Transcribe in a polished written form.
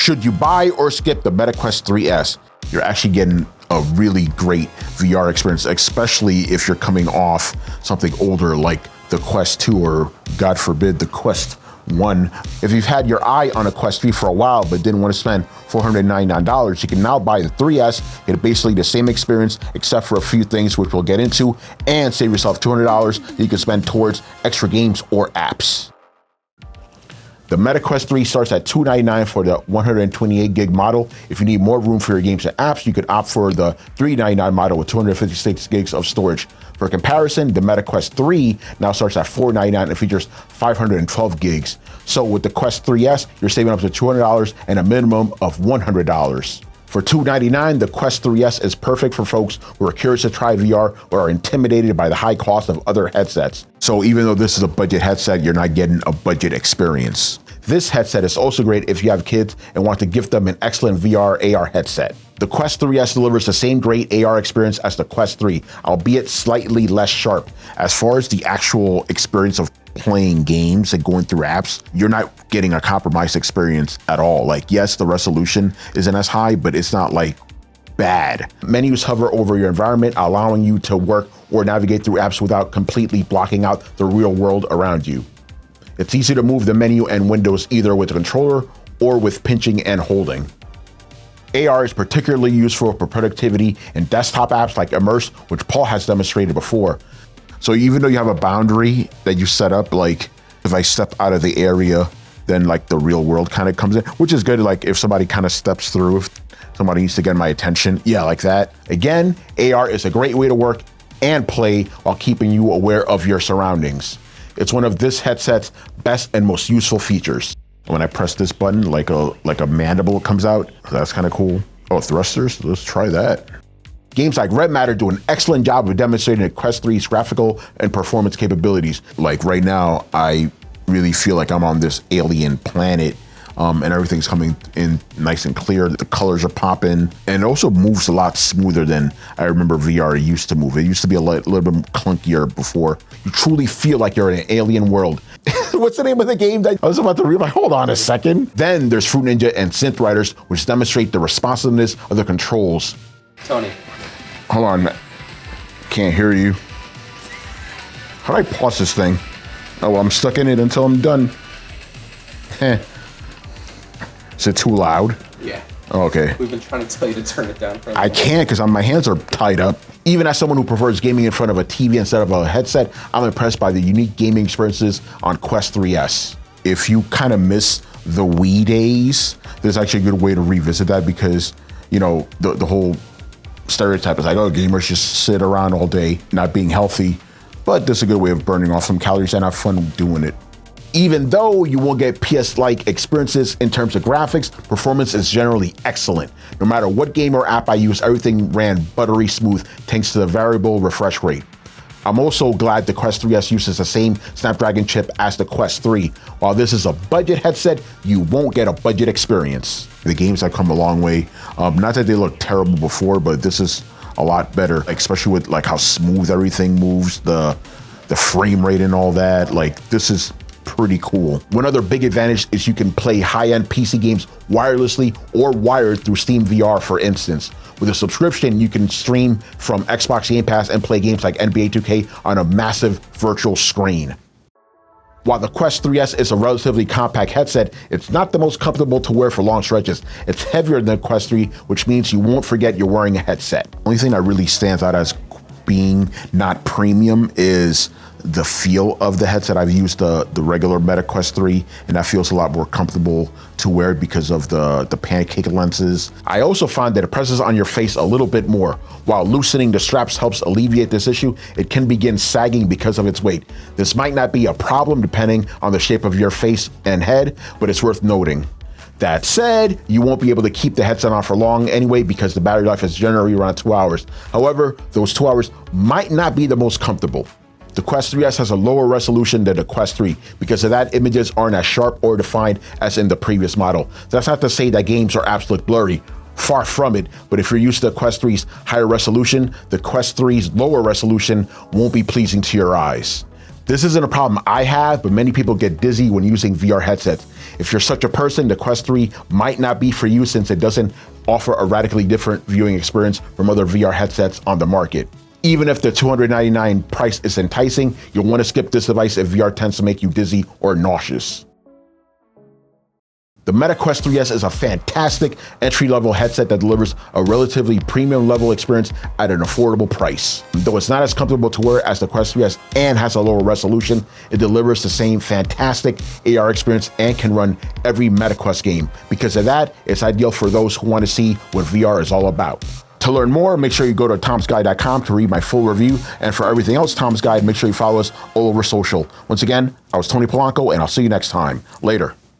Should you buy or skip the Meta Quest 3S? You're actually getting a really great VR experience, especially if you're coming off something older like the Quest 2 or, God forbid, the Quest 1. If you've had your eye on a Quest 3 for a while but didn't want to spend $499, you can now buy the 3S, get basically the same experience except for a few things which we'll get into, and save yourself $200 that you can spend towards extra games or apps. The Meta Quest 3 starts at $299 for the 128 gig model. If you need more room for your games and apps, you could opt for the $399 model with 256 gigs of storage. For comparison, the Meta Quest 3 now starts at $499 and features 512 gigs. So with the Quest 3S, you're saving up to $200 and a minimum of $100. For $299, the Quest 3S is perfect for folks who are curious to try VR or are intimidated by the high cost of other headsets. So even though this is a budget headset, you're not getting a budget experience. This headset is also great if you have kids and want to gift them an excellent VR AR headset. The Quest 3S delivers the same great AR experience as the Quest 3, albeit slightly less sharp. As far as the actual experience of playing games and going through apps, you're not getting a compromised experience at all. Like, yes, the resolution isn't as high, but it's not like bad. Menus hover over your environment, allowing you to work or navigate through apps without completely blocking out the real world around you. It's easy to move the menu and windows either with the controller or with pinching and holding. AR is particularly useful for productivity in desktop apps like Immerse, which Paul has demonstrated before. So even though you have a boundary that you set up, like if I step out of the area, then like the real world kind of comes in, which is good. Like if somebody kind of steps through, if somebody needs to get my attention, yeah, like that. Again, AR is a great way to work and play while keeping you aware of your surroundings. It's one of this headset's best and most useful features. When I press this button, like a mandible comes out. That's kind of cool. Oh, thrusters, let's try that. Games like Red Matter do an excellent job of demonstrating the Quest 3's graphical and performance capabilities. Like right now, I really feel like I'm on this alien planet, and everything's coming in nice and clear. The colors are popping, and it also moves a lot smoother than I remember VR used to move. It used to be a little bit clunkier before. You truly feel like you're in an alien world. What's the name of the game that I was about to read? Like, hold on a second. Then there's Fruit Ninja and Synth Riders, which demonstrate the responsiveness of the controls. Tony. Hold on, can't hear you. How do I pause this thing? Oh, well, I'm stuck in it until I'm done. Is it too loud? Yeah. Oh, okay. We've been trying to tell you to turn it down. I can't because my hands are tied up. Even as someone who prefers gaming in front of a TV instead of a headset, I'm impressed by the unique gaming experiences on Quest 3S. If you kind of miss the Wii days, there's actually a good way to revisit that because, you know, the whole stereotype is like, oh, gamers just sit around all day not being healthy. But this is a good way of burning off some calories and have fun doing it. Even though you won't get PS-like experiences in terms of graphics, performance is generally excellent. No matter what game or app I use, everything ran buttery smooth thanks to the variable refresh rate. I'm also glad the Quest 3S uses the same Snapdragon chip as the Quest 3. While this is a budget headset, you won't get a budget experience. The games have come a long way. Not that they looked terrible before, but this is a lot better, especially with like how smooth everything moves, the frame rate and all that. Like, this is pretty cool. One other big advantage is you can play high-end PC games wirelessly or wired through Steam VR, for instance. With a subscription, you can stream from Xbox Game Pass and play games like NBA 2K on a massive virtual screen. While the Quest 3S is a relatively compact headset, it's not the most comfortable to wear for long stretches. It's heavier than the Quest 3, which means you won't forget you're wearing a headset. The only thing that really stands out as being not premium is the feel of the headset. I've used the regular Meta Quest 3, and that feels a lot more comfortable to wear because of the pancake lenses. I also find that it presses on your face a little bit more. While loosening the straps helps alleviate this issue, it can begin sagging because of its weight. This might not be a problem depending on the shape of your face and head, but it's worth noting. That said, you won't be able to keep the headset on for long anyway because the battery life is generally around 2 hours. However, those 2 hours might not be the most comfortable. The Quest 3S has a lower resolution than the Quest 3. Because of that, images aren't as sharp or defined as in the previous model. That's not to say that games or apps look blurry. Far from it, but if you're used to the Quest 3's higher resolution, the Quest 3's lower resolution won't be pleasing to your eyes. This isn't a problem I have, but many people get dizzy when using VR headsets. If you're such a person, the Quest 3 might not be for you since it doesn't offer a radically different viewing experience from other VR headsets on the market. Even if the $299 price is enticing, you'll want to skip this device if VR tends to make you dizzy or nauseous. The Meta Quest 3S is a fantastic entry-level headset that delivers a relatively premium-level experience at an affordable price. Though it's not as comfortable to wear as the Quest 3S and has a lower resolution, it delivers the same fantastic AR experience and can run every Meta Quest game. Because of that, it's ideal for those who want to see what VR is all about. To learn more, make sure you go to tomsguide.com to read my full review. And for everything else Tom's Guide, make sure you follow us all over social. Once again, I was Tony Polanco, and I'll see you next time. Later.